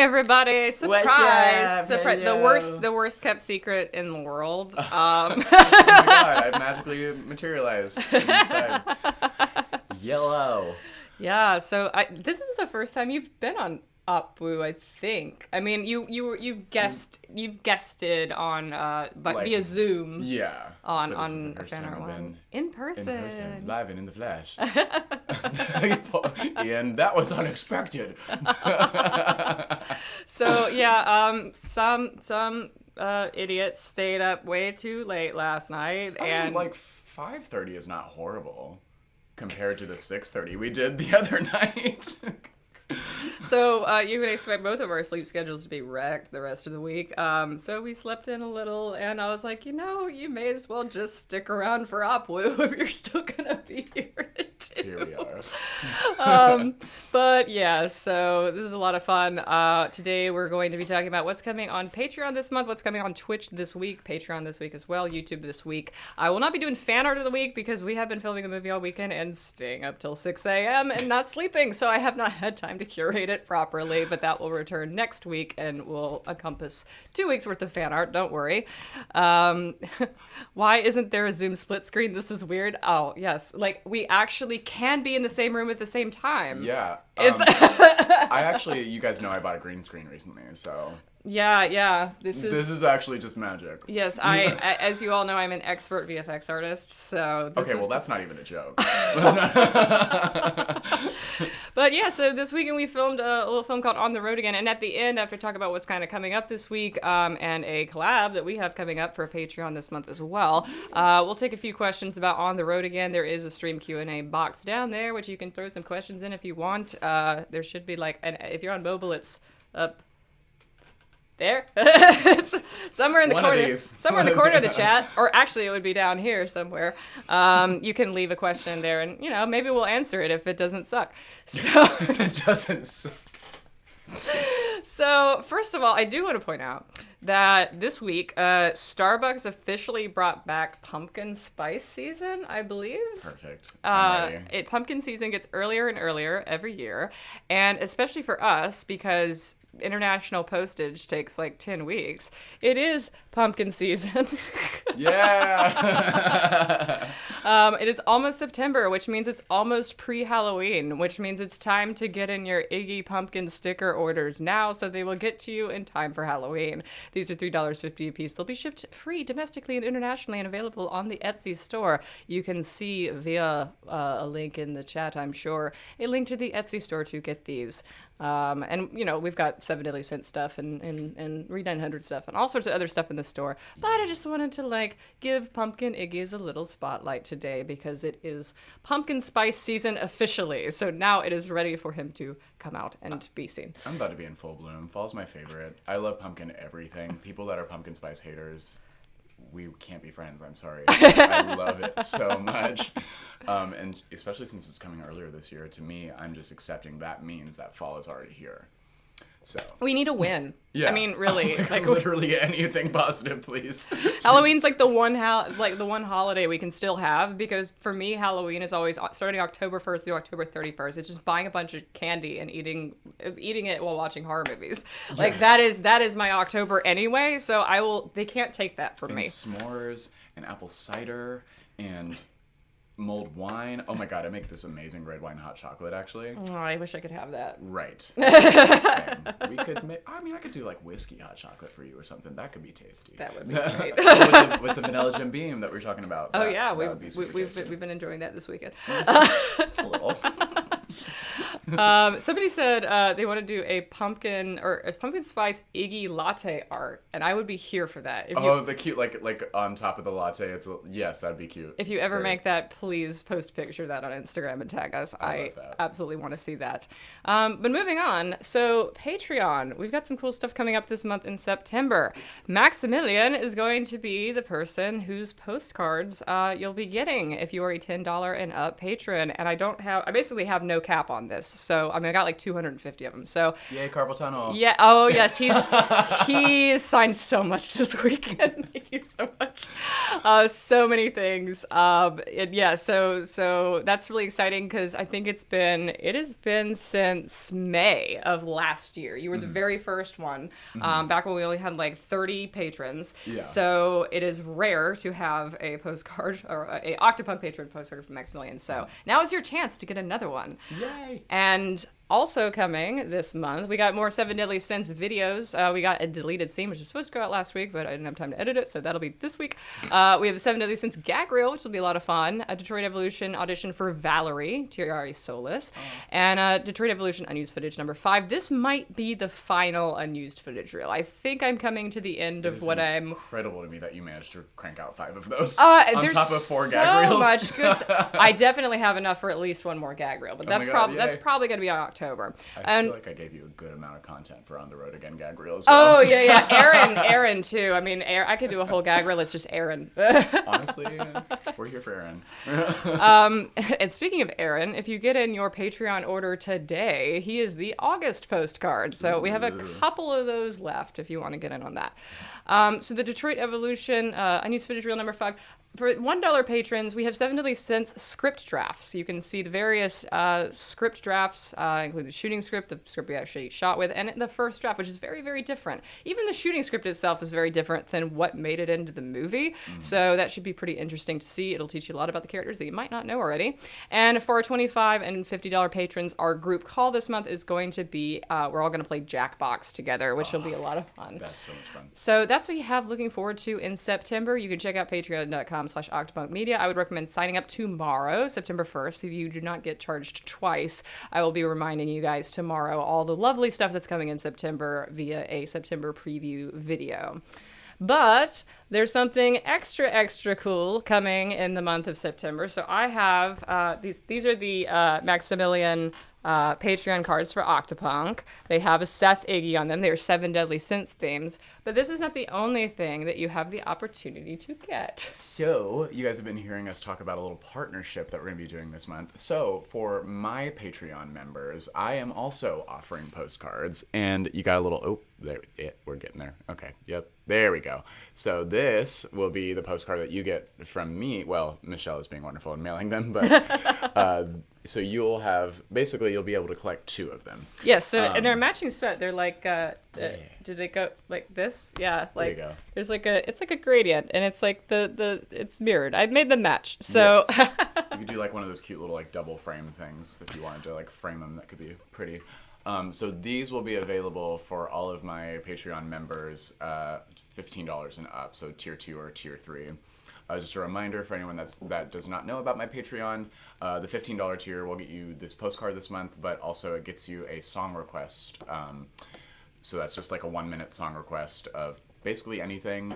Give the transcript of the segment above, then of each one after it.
everybody! Surprise! Surprise! The worst kept secret in the world. Oh my god! I magically materialized inside. Yellow. Yeah. So this is the first time you've been on Upwoo, I think. I mean, you've guested on but via Zoom. Yeah. On a fan art one. In person. Live and in the flesh. And that was unexpected. So yeah, some idiot stayed up way too late last night, and like 5:30 is not horrible compared to the 6:30 we did the other night. So you can expect both of our sleep schedules to be wrecked the rest of the week. So we slept in a little, and I was like, you may as well just stick around for Upwoo if you're still gonna be here too. Here we are. But yeah, so this is a lot of fun. Today we're going to be talking about what's coming on Patreon this month, what's coming on Twitch this week, Patreon this week as well, YouTube this week. I will not be doing fan art of the week because we have been filming a movie all weekend and staying up till 6 a.m. and not sleeping, so I have not had time to curate it properly, but that will return next week and will encompass 2 weeks worth of fan art, don't worry. Why isn't there a Zoom split screen? This is weird. Oh, yes. Like, we actually can be in the same room at the same time. Yeah. You guys know I bought a green screen recently, so... Yeah. This is actually just magic. Yes, as you all know, I'm an expert VFX artist, so... That's not even a joke. But yeah, so this weekend we filmed a little film called On the Road Again, and at the end, after talking about what's kind of coming up this week, and a collab that we have coming up for Patreon this month as well, we'll take a few questions about On the Road Again. There is a stream Q&A box down there, which you can throw some questions in if you want. There should be if you're on mobile, it's up there. It's somewhere in the corner. Somewhere in the corner of the chat. Or actually, it would be down here somewhere. You can leave a question there, and maybe we'll answer it if it doesn't suck. So it doesn't suck. So first of all, I do want to point out that this week, Starbucks officially brought back pumpkin spice season, I believe. Perfect. Pumpkin season gets earlier and earlier every year, and especially for us, because international postage takes like 10 weeks. It is pumpkin season. Yeah. It is almost September, which means it's almost pre-Halloween, which means it's time to get in your Iggy pumpkin sticker orders now so they will get to you in time for Halloween. These are $3.50 a piece. They'll be shipped free domestically and internationally and available on the Etsy store. You can see via a link in the chat, I'm sure, a link to the Etsy store to get these. And we've got Seven Deadly Synths stuff and Read 900 stuff and all sorts of other stuff in the store. But I just wanted to give Pumpkin Iggy's a little spotlight today because it is pumpkin spice season officially. So now it is ready for him to come out and be seen. I'm about to be in full bloom. Fall's my favorite. I love pumpkin everything. People that are pumpkin spice haters, we can't be friends. I'm sorry. I love it so much. And especially since it's coming earlier this year, to me, I'm just accepting that means that fall is already here. So we need a win. Yeah. I mean, really, literally anything positive, please. Halloween's the one holiday we can still have, because for me, Halloween is always starting October 1st through October 31st. It's just buying a bunch of candy and eating it while watching horror movies. Yeah. That is my October anyway. So they can't take that from me. S'mores and apple cider and mulled wine. Oh my god, I make this amazing red wine hot chocolate, actually. Oh, I wish I could have that. Right. We could make... I could do whiskey hot chocolate for you or something. That could be tasty. That would be great. with the vanilla Jim Beam that we were talking about. Oh yeah, we've been enjoying that this weekend. Just a little. Somebody said they want to do a pumpkin spice Iggy latte art, and I would be here for that. The cute like on top of the latte. Yes, that'd be cute. If you ever make that, please post a picture of that on Instagram and tag us. I absolutely want to see that. But moving on, so Patreon, we've got some cool stuff coming up this month in September. Maximilian is going to be the person whose postcards you'll be getting if you are a $10 and up patron, and I basically have no no cap on this. So, I mean, I got like 250 of them. So, Yay, carpal tunnel. yeah. Oh, yes. He signed so much this weekend. Thank you so much. So many things. Yeah. So that's really exciting because I think it has been since May of last year. You were the very first one, back when we only had like 30 patrons. Yeah. So it is rare to have a postcard or a Octopunk patron postcard from Maximilian. So now is your chance to get another one. Yay. And also coming this month, we got more Seven Deadly Synths videos. We got a deleted scene, which was supposed to go out last week, but I didn't have time to edit it, so that'll be this week. We have the Seven Deadly Synths gag reel, which will be a lot of fun. A Detroit Evolution audition for Valerie, Thierry Solis, and Detroit Evolution unused footage number 5. This might be the final unused footage reel. I think I'm coming to the end of what I'm... incredible to me that you managed to crank out 5 of those on top of 4 gag reels. So much good. I definitely have enough for at least one more gag reel, but that's yay. probably going to be on October. I feel like I gave you a good amount of content for On the Road Again gag reel as well. Oh, yeah. Aaron, too. I mean, I could do a whole gag reel. It's just Aaron. Honestly, we're here for Aaron. And speaking of Aaron, if you get in your Patreon order today, he is the August postcard. So we have a couple of those left if you want to get in on that. So the Detroit Evolution unused footage reel number 5. For $1 patrons, we have Seven Deadly Synths script drafts. You can see the various script drafts, including the shooting script, the script we actually shot with, and the first draft, which is very, very different. Even the shooting script itself is very different than what made it into the movie. So that should be pretty interesting to see. It'll teach you a lot about the characters that you might not know already. And for our $25 and $50 patrons, our group call this month is going to be, we're all going to play Jackbox together, which will be a lot of fun. That's so much fun. So that's what you have looking forward to in September. You can check out patreon.com/octopunkmedia. I would recommend signing up tomorrow, September 1st. If you do not get charged twice, I will be reminding you guys tomorrow all the lovely stuff that's coming in September via a September preview video. But there's something extra cool coming in the month of September. So I have these are the Maximilian Patreon cards for Octopunk. They have a Seth Iggy on them. They are Seven Deadly Synths themes. But this is not the only thing that you have the opportunity to get. So, you guys have been hearing us talk about a little partnership that we're going to be doing this month. So, for my Patreon members, I am also offering postcards. And you got a little... Oh, there, we're getting there. Okay, yep, there we go. So this will be the postcard that you get from me. Well, Michelle is being wonderful in mailing them, but so you'll be able to collect 2 of them. Yeah, so and they're a matching set. They're like, do they go like this? Yeah, like there you go. There's like it's like a gradient, and it's like it's mirrored. I've made them match. So yes. You could do like one of those cute little like double frame things if you wanted to like frame them. That could be pretty. So these will be available for all of my Patreon members, $15 and up, so tier 2 or tier 3. Just a reminder for anyone that does not know about my Patreon, the $15 tier will get you this postcard this month, but also it gets you a song request. So that's just like a 1-minute song request of basically anything.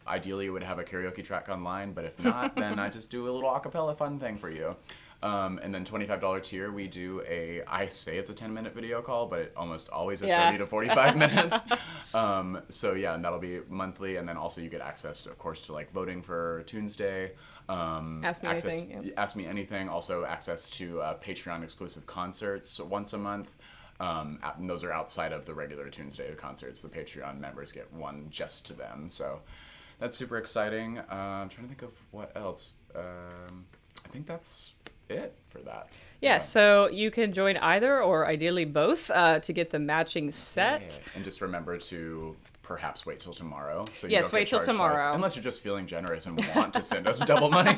Ideally, it would have a karaoke track online, but if not, then I just do a little acapella fun thing for you. And then $25 tier, we do I say it's a 10-minute video call, but it almost always is 30 to 45 minutes. So yeah, and that'll be monthly. And then also you get access, of course, to like voting for Tuesday. Ask Me Anything. Yeah. Ask Me Anything. Also access to Patreon exclusive concerts once a month. And those are outside of the regular Tuesday concerts. The Patreon members get one just to them. So that's super exciting. I'm trying to think of what else. I think that's it for that. Yeah, so you can join either or ideally both to get the matching set. Yeah. And just remember to perhaps wait till tomorrow. So yes, wait till tomorrow. Twice, unless you're just feeling generous and want to send us double money.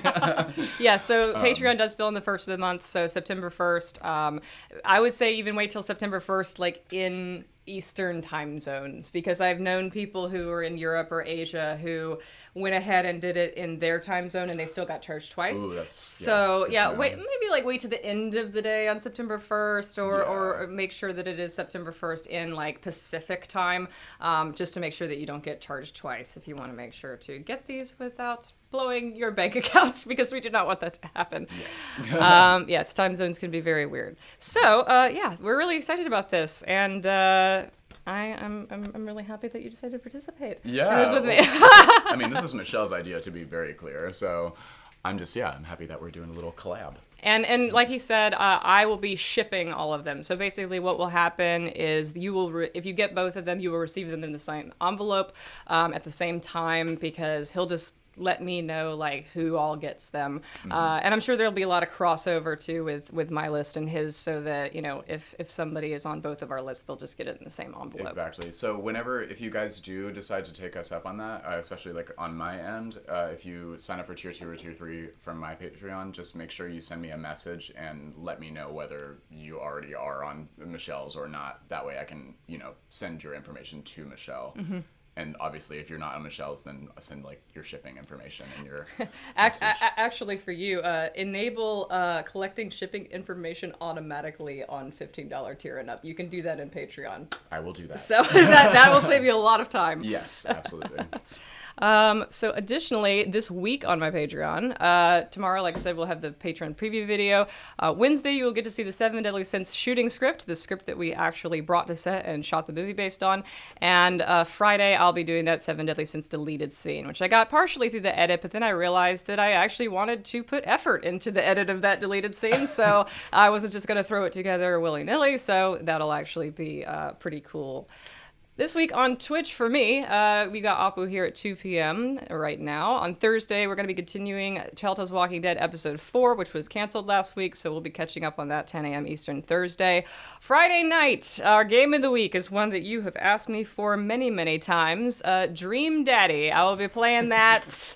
Yeah, so Patreon does bill on the 1st of the month, so September 1st. I would say even wait till September 1st, like in Eastern time zones, because I've known people who are in Europe or Asia who went ahead and did it in their time zone and they still got charged twice. Ooh, wait to the end of the day on September 1st or make sure that it is September 1st in like Pacific time, just to make sure that you don't get charged twice if you want to make sure to get these without blowing your bank accounts, because we do not want that to happen. Yes. Yes, time zones can be very weird. So, we're really excited about this, and I'm really happy that you decided to participate. Yeah. This with me. I mean, this is Michelle's idea, to be very clear. So I'm happy that we're doing a little collab. And like he said, I will be shipping all of them. So basically what will happen is you will, if you get both of them, you will receive them in the same envelope at the same time, because he'll just let me know like who all gets them. And I'm sure there'll be a lot of crossover too with my list and his, so that, you know, if somebody is on both of our lists, they'll just get it in the same envelope. Exactly. So if you guys do decide to take us up on that, especially like on my end, if you sign up for tier 2 or tier 3 from my Patreon, just make sure you send me a message and let me know whether you already are on Michelle's or not. That way I can, you know, send your information to Michelle. And obviously, if you're not on Michelle's, then send like your shipping information and your actually, for you, enable collecting shipping information automatically on $15 tier and up. You can do that in Patreon. I will do that. So that will save you a lot of time. Yes, absolutely. So additionally, this week on my Patreon, tomorrow, like I said, we'll have the Patreon preview video. Wednesday, you will get to see the Seven Deadly Synths shooting script, the script that we actually brought to set and shot the movie based on. And Friday, I'll be doing that Seven Deadly Synths deleted scene, which I got partially through the edit, but then I realized that I actually wanted to put effort into the edit of that deleted scene, so I wasn't just going to throw it together willy-nilly, so that'll actually be pretty cool. This week on Twitch for me, we got Apu here at 2 p.m. right now. On Thursday, we're going to be continuing Telltale's Walking Dead episode 4, which was canceled last week, so we'll be catching up on that 10 a.m. Eastern Thursday. Friday night, our game of the week is one that you have asked me for many, many times. Dream Daddy. I will be playing that,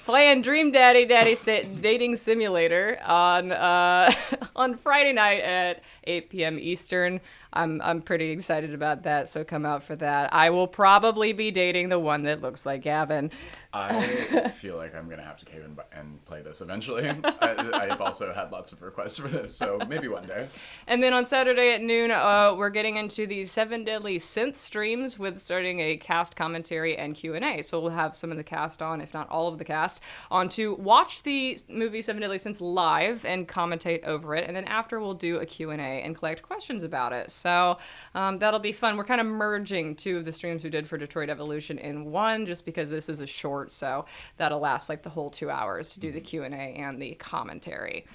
playing Dream Daddy Dating Simulator on Friday night at 8 p.m. Eastern. I'm pretty excited about that, so come out for that. I will probably be dating the one that looks like Gavin. I feel like I'm going to have to cave in and play this eventually. I've also had lots of requests for this, so maybe one day. And then on Saturday at noon, we're getting into the Seven Deadly Synths streams with starting a cast commentary and Q&A. So we'll have some of the cast on, if not all of the cast, on to watch the movie Seven Deadly Synths live and commentate over it. And then after, we'll do a Q&A and collect questions about it. So that'll be fun. We're kind of merging two of the streams we did for Detroit Evolution in one, just because this is a short, so that'll last like the whole 2 hours to do the Q&A and the commentary.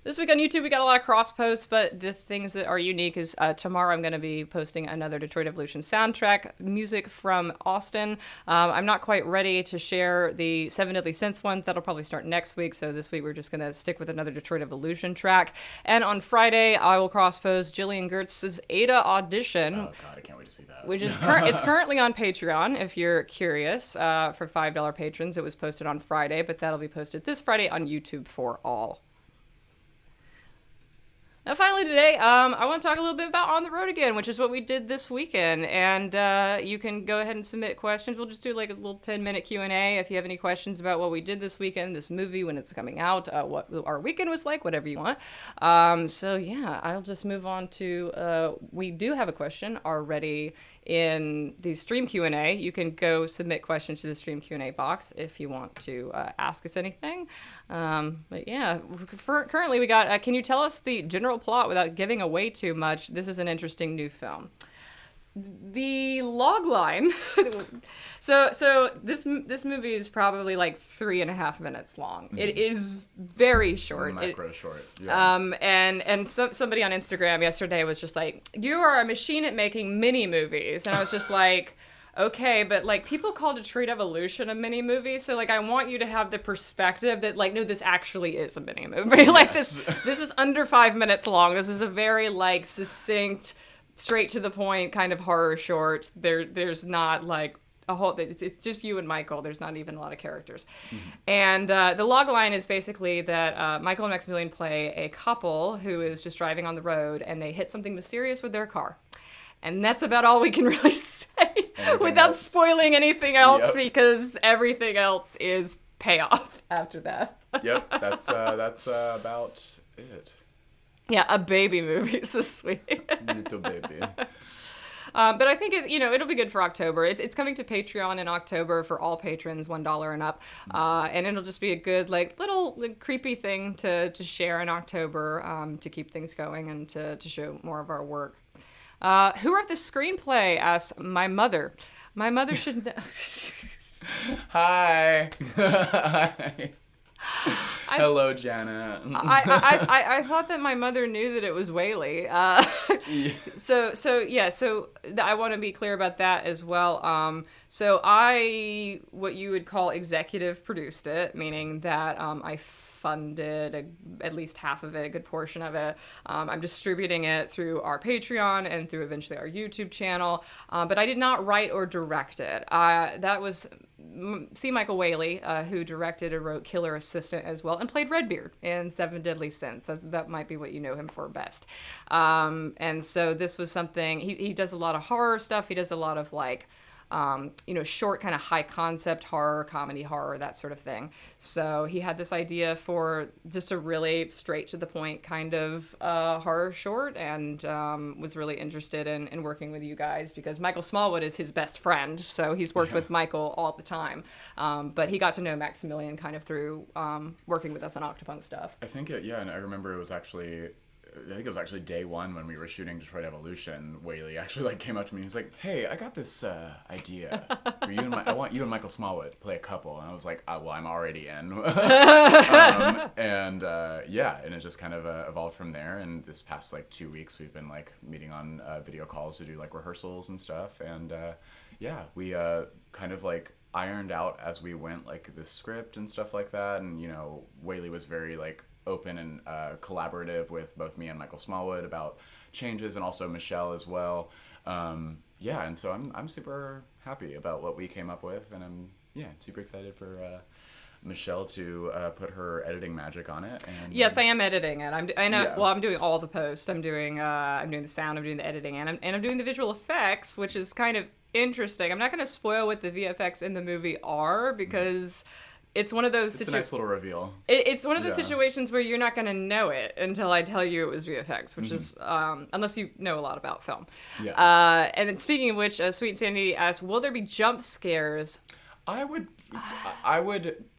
This week on YouTube, we got a lot of cross posts, but the things that are unique is tomorrow I'm going to be posting another Detroit Evolution soundtrack, music from Austin. I'm not quite ready to share the Seven Deadly Synths one. That'll probably start next week, so this week we're just going to stick with another Detroit Evolution track. And on Friday, I will cross post Jillian Gertz's Ada audition. Oh God, I can't wait to see that. Which is it's currently on Patreon, if you're curious. For $5 patrons, it was posted on Friday, but that'll be posted this Friday on YouTube for all. Now, finally today, I want to talk a little bit about On the Road Again, which is what we did this weekend. And you can go ahead and submit questions. We'll just do like a little 10-minute Q&A if you have any questions about what we did this weekend, this movie, when it's coming out, what our weekend was like, whatever you want. So yeah, I'll just move on to, we do have a question already in the stream Q&A. You can go submit questions to the stream Q&A box if you want to ask us anything. But yeah, currently we got, can you tell us the general plot without giving away too much? This is an interesting new film. The log line. so this movie is probably like 3.5 minutes long. Mm-hmm. It is very short. Short. Yeah. And somebody on Instagram yesterday was just like, "You are a machine at making mini movies," and I was just like, okay, but like people call Detroit Evolution a mini movie, so like I want you to have the perspective that like, no, this actually is a mini movie. Like this is under 5 minutes long. This is a very like succinct, straight to the point kind of horror short. There's not like a whole, it's just you and Michael. There's not even a lot of characters. Mm-hmm. And the log line is basically that Michael and Maximilian play a couple who is just driving on the road and they hit something mysterious with their car. And that's about all we can really say without spoiling anything else, because everything else is payoff after that. Yep, that's about it. Yeah, a baby movie is so sweet. Little baby. But I think it'll be good for October. It's coming to Patreon in October for all patrons, $1 and up, and it'll just be a good little creepy thing to share in October to keep things going and to show more of our work. Who wrote the screenplay? Asks my mother. My mother should know. Hi. Hello, Jana. I thought that my mother knew that it was Whaley. Yeah. So I want to be clear about that as well. So I, what you would call executive produced it, meaning that I funded at least half of it, a good portion of it. I'm distributing it through our Patreon and through eventually our YouTube channel, but I did not write or direct it. That was C. Michael Whaley, who directed and wrote Killer Assistant as well, and played Redbeard in Seven Deadly Synths. That might be what you know him for best. And so this was something, he does a lot of horror stuff. He does a lot of like, short kind of high concept horror, comedy horror, that sort of thing. So he had this idea for just a really straight to the point kind of horror short, and was really interested in working with you guys because Michael Smallwood is his best friend. So he's worked with Michael all the time. But he got to know Maximilian kind of through working with us on Octopunk stuff. I think and I remember I think it was actually day one when we were shooting Detroit Evolution. Whaley actually like came up to me and was like, "Hey, I got this idea for you and I want you and Michael Smallwood to play a couple." And I was like, "Well, I'm already in." And it just kind of evolved from there. And this past like 2 weeks, we've been like meeting on video calls to do like rehearsals and stuff. And we kind of like ironed out as we went like the script and stuff like that. And Whaley was very like open and collaborative with both me and Michael Smallwood about changes, and also Michelle as well. And so I'm super happy about what we came up with, and I'm super excited for Michelle to put her editing magic on it. And yes, I am editing it. I'm doing all the post. I'm doing the sound. I'm doing the editing, and I'm doing the visual effects, which is kind of interesting. I'm not going to spoil what the VFX in the movie are because. It's one of those. It's a nice little reveal. It's one of those situations where you're not going to know it until I tell you it was VFX, which is unless you know a lot about film. Yeah. And then speaking of which, Sweet Sandy asked, "Will there be jump scares?" I would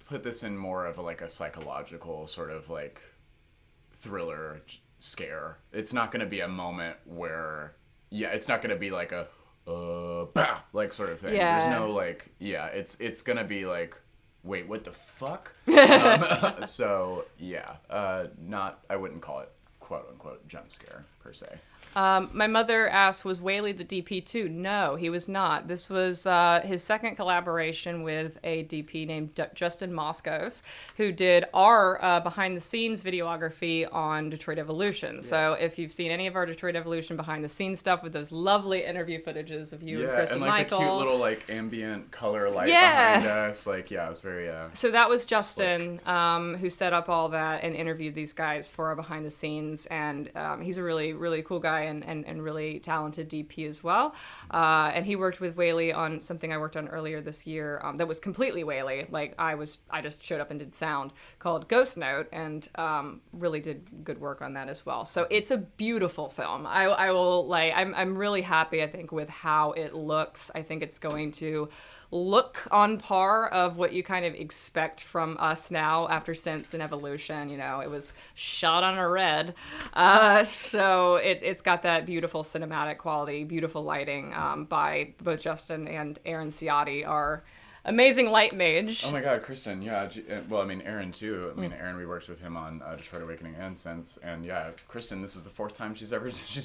put this in more of a psychological sort of like thriller scare. It's not going to be a moment where it's not going to be like a bah, like sort of thing. Yeah. There's no it's going to be like, wait, what the fuck? I wouldn't call it quote unquote jump scare per se. My mother asked, was Whaley the DP too? No, he was not. This was his second collaboration with a DP named Justin Moskos, who did our behind-the-scenes videography on Detroit Evolution. Yeah. So if you've seen any of our Detroit Evolution behind-the-scenes stuff with those lovely interview footages of you and Chris and Michael. Yeah, and the cute little ambient color light behind us. It was very So that was Justin who set up all that and interviewed these guys for our behind-the-scenes, and he's a really, really cool guy. And really talented DP as well. And he worked with Whaley on something I worked on earlier this year that was completely Whaley. I just showed up and did sound, called Ghost Note, and really did good work on that as well. So it's a beautiful film. I'm really happy, I think, with how it looks. I think it's going to look on par of what you kind of expect from us now after Synths and Evolution. It was shot on a red. So it's got that beautiful cinematic quality, beautiful lighting by both Justin and Aaron Ciotti, our amazing light mage. Oh my God, Kristen, yeah. Well, Aaron too. Aaron, we worked with him on Detroit Awakening and Synths, and Kristen, this is the fourth time she's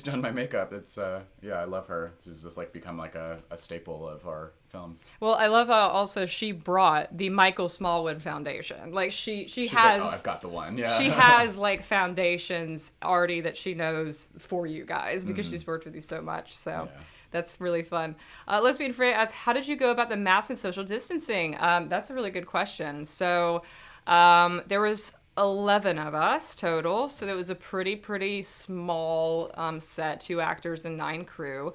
done my makeup. It's I love her. She's just become a staple of our films. Well, I love how also she brought the Michael Smallwood Foundation. She's has. I've got the one. Yeah. She has foundations already that she knows for you guys because she's worked with you so much. So. Yeah. That's really fun. Lesbian Freya asks, how did you go about the mask and social distancing? That's a really good question. So there was 11 of us total, so it was a pretty small set, 2 actors and 9 crew.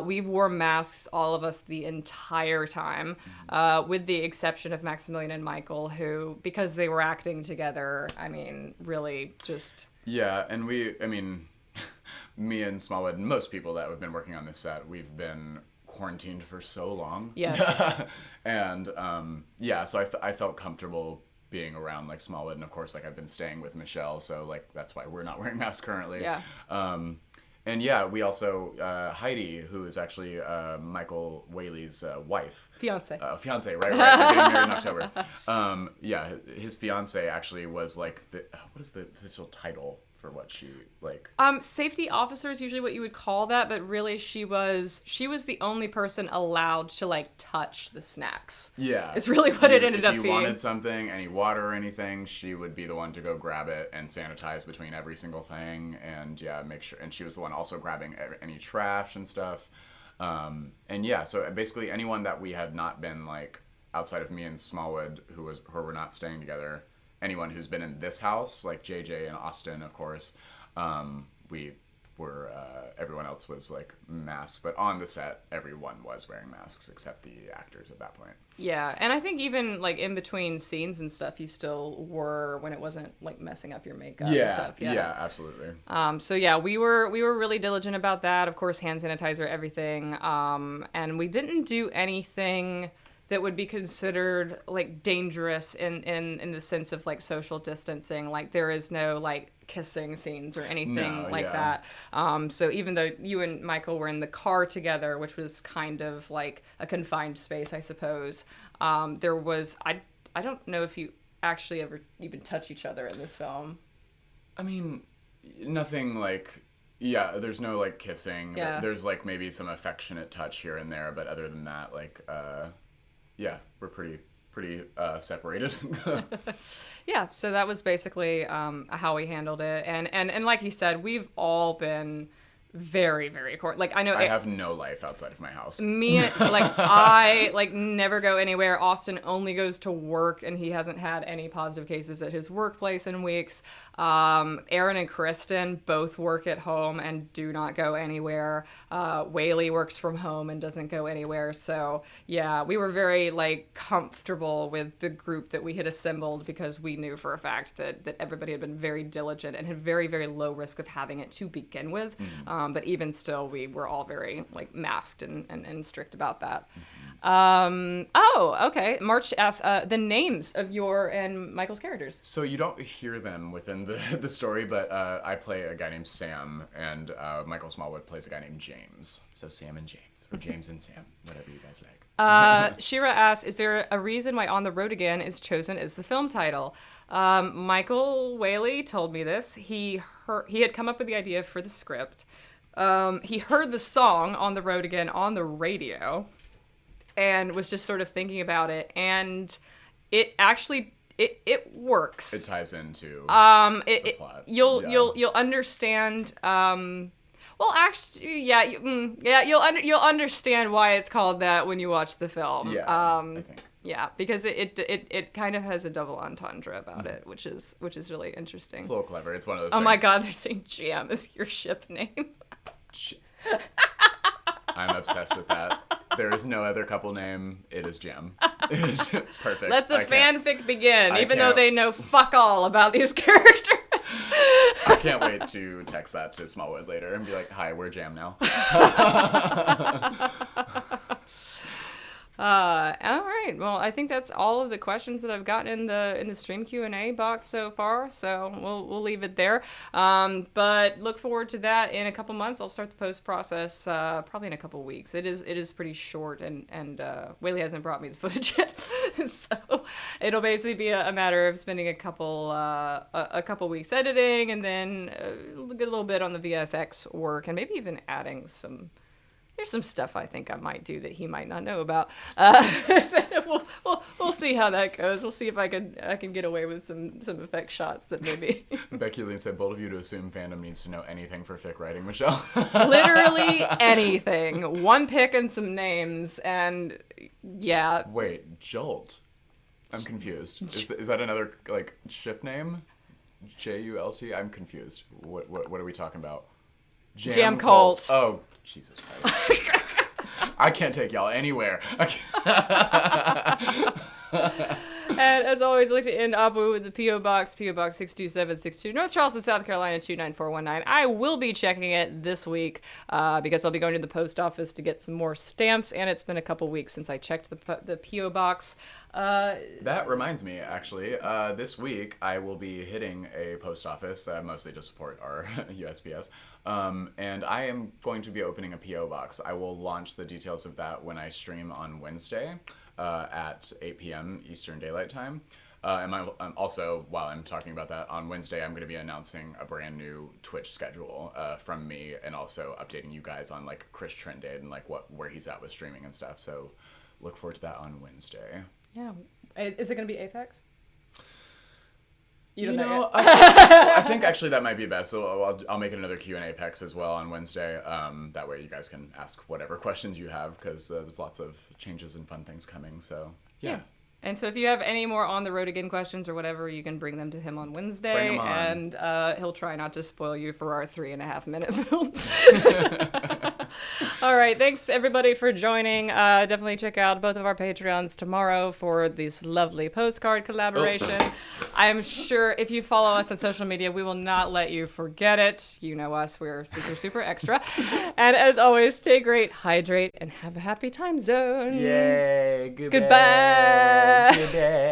We wore masks, all of us, the entire time, with the exception of Maximilian and Michael, who, because they were acting together, really just... Yeah, and me and Smallwood and most people that have been working on this set, we've been quarantined for so long. Yes. And so I felt comfortable being around Smallwood, and of course I've been staying with Michelle, so that's why we're not wearing masks currently. Yeah. And yeah, we also, Heidi, who is actually Michael Whaley's wife. Fiance. Fiance, right. They're getting married in October. Yeah, his fiance actually was like, what is the official title for what she, like? Safety officer is usually what you would call that, but really she was the only person allowed to, like, touch the snacks. Yeah. It's really what it ended up being. If you wanted something, any water or anything, she would be the one to go grab it and sanitize between every single thing, and yeah, make sure, and she was the one also grabbing any trash and stuff. And yeah, so basically anyone that we had not been, like, outside of me and Smallwood, who were not staying together, anyone who's been in this house, like JJ and Austin, of course, we were, everyone else was, like, masked, but on the set, everyone was wearing masks except the actors at that point. Yeah, and I think even, like, in between scenes and stuff, you still were, when it wasn't, like, messing up your makeup and stuff. Yeah, absolutely. So yeah, we were really diligent about that. Of course, hand sanitizer, everything. And we didn't do anything that would be considered, like, dangerous in the sense of, like, social distancing. Like, there is no, like, kissing scenes or anything that. So even though you and Michael were in the car together, which was kind of like a confined space, I suppose, there was, I don't know if you actually ever even touch each other in this film. I mean, nothing like... Yeah, there's no, like, kissing. Yeah. There's, like, maybe some affectionate touch here and there, but other than that, like, yeah, we're pretty separated. Yeah, so that was basically how we handled it. And like he said, we've all been very, very like, I know I have no life outside of my house. Me, like, I, like, never go anywhere. Austin only goes to work, and he hasn't had any positive cases at his workplace in weeks. Aaron and Kristen both work at home and do not go anywhere. Whaley works from home and doesn't go anywhere. So yeah, we were very, like, comfortable with the group that we had assembled because we knew for a fact that everybody had been very diligent and had very, very low risk of having it to begin with. But even still, we were all very, like, masked and strict about that. Okay. March asks the names of your and Michael's characters. So you don't hear them within the story, but I play a guy named Sam, and Michael Smallwood plays a guy named James. So Sam and James, or James and Sam, whatever you guys like. Shira asks, is there a reason why On the Road Again is chosen as the film title? Michael Whaley told me this. He had come up with the idea for the script. He heard the song On the Road Again on the radio and was just sort of thinking about it, and it actually it works. It ties into the plot. You'll understand. Well, actually, yeah, you'll understand why it's called that when you watch the film. Yeah, I think. Yeah, because it kind of has a double entendre about it, which is really interesting. It's a little clever. It's one of those. Oh things. my God, they're saying Jam is your ship name. I'm obsessed with that. There is no other couple name. It is Jam. It is perfect. Let the fanfic begin, even though they know fuck all about these characters. I can't wait to text that to Smallwood later and be like, "Hi, we're Jam now." All right. Well, I think that's all of the questions that I've gotten in the stream Q&A box so far. So we'll leave it there. But look forward to that in a couple months. I'll start the post process probably in a couple weeks. It is pretty short, and Whaley hasn't brought me the footage yet, so it'll basically be a matter of spending a couple weeks editing, and then get a little bit on the VFX work, and maybe even adding some. There's some stuff I think I might do that he might not know about. We'll see how that goes. We'll see if I can get away with some effect shots that maybe. Becky Lee said, "Bold of you to assume fandom needs to know anything for fic writing, Michelle." Literally anything. One pic and some names, and yeah. Wait, Jolt. I'm confused. Is that another, like, ship name? JULT? I'm confused. What are we talking about? Jam Cult. Oh, Jesus Christ. I can't take y'all anywhere. And as always, I'd like to end Abu with the P.O. Box 62762, North Charleston, South Carolina, 29419. I will be checking it this week because I'll be going to the post office to get some more stamps, and it's been a couple weeks since I checked the P.O. Box. That reminds me, actually, this week I will be hitting a post office, mostly to support our USPS, And I am going to be opening a P.O. box. I will launch the details of that when I stream on Wednesday at 8 p.m. Eastern Daylight Time. And also, while I'm talking about that, on Wednesday I'm going to be announcing a brand new Twitch schedule from me, and also updating you guys on like Chris Trended and like where he's at with streaming and stuff. So look forward to that on Wednesday. Yeah. Is it going to be Apex? You know, I think actually that might be best. So I'll make another Q&A Apex as well on Wednesday. That way you guys can ask whatever questions you have, because there's lots of changes and fun things coming. So yeah. And so if you have any more On the Road Again questions or whatever, you can bring them to him on Wednesday. Bring 'em on. And he'll try not to spoil you for our 3.5-minute film. All right. Thanks, everybody, for joining. Definitely check out both of our Patreons tomorrow for this lovely postcard collaboration. I'm sure if you follow us on social media, we will not let you forget it. You know us. We're super, super extra. And as always, stay great, hydrate, and have a happy time zone. Yay. Goodbye. Good day.